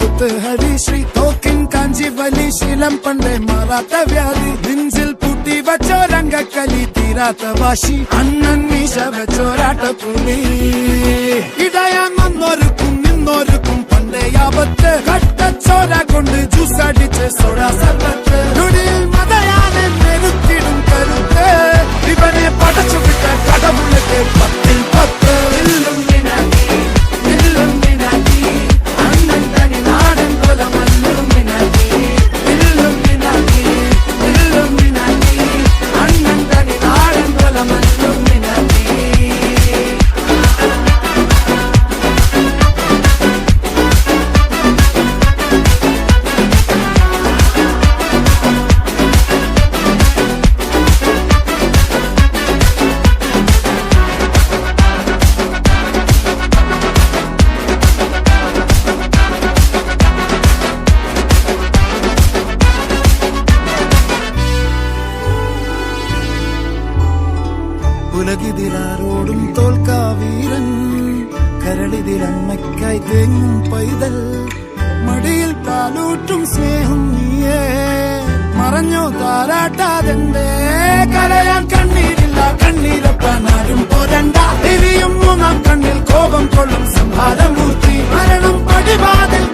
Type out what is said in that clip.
ഹരിശ്രീ തോക്കിൻ കാഞ്ചി വലി ശീലം പണ്ടേ മാറാത്ത വ്യാധി നെഞ്ചിൽ പൂട്ടി വച്ചോരംഗക്കലി തീരാത്ത വാശി അണ്ണൻ മീശ വെച്ചോരാട്ടപ്പുലി ഇടയാൻ വന്നോർക്കും നിന്നോർക്കും പണ്ടേ ആപത്ത് കട്ടച്ചോര കൊണ്ട് ജ്യൂസ് അടിച്ച് സോഡാ സർബത്ത് നുടിയിൽ മതയാനെ നെരുത്തിടും കരുത്ത് ഇവനെ പടച്ചുവിട്ട കടവുളക്ക് 10-10 ഉലകിതിലാരോടും തോൽക്കാ വീരൻ കരളിതിലമ്മയ്ക്കായി തേങ്ങും പൈതൽ മടിയിൽ പാലൂട്ടും സ്നേഹം നീയേ മറഞ്ഞോ താരാട്ടാതെന്തേ കരയാൻ കണ്ണീരില്ല കണ്ണീരപ്പാനാരും പോരണ്ട ഇനിയും മൂന്നാം കണ്ണിൽ കോപം കൊള്ളും സംഹാരമൂർത്തി മരണം പടിവാതിൽ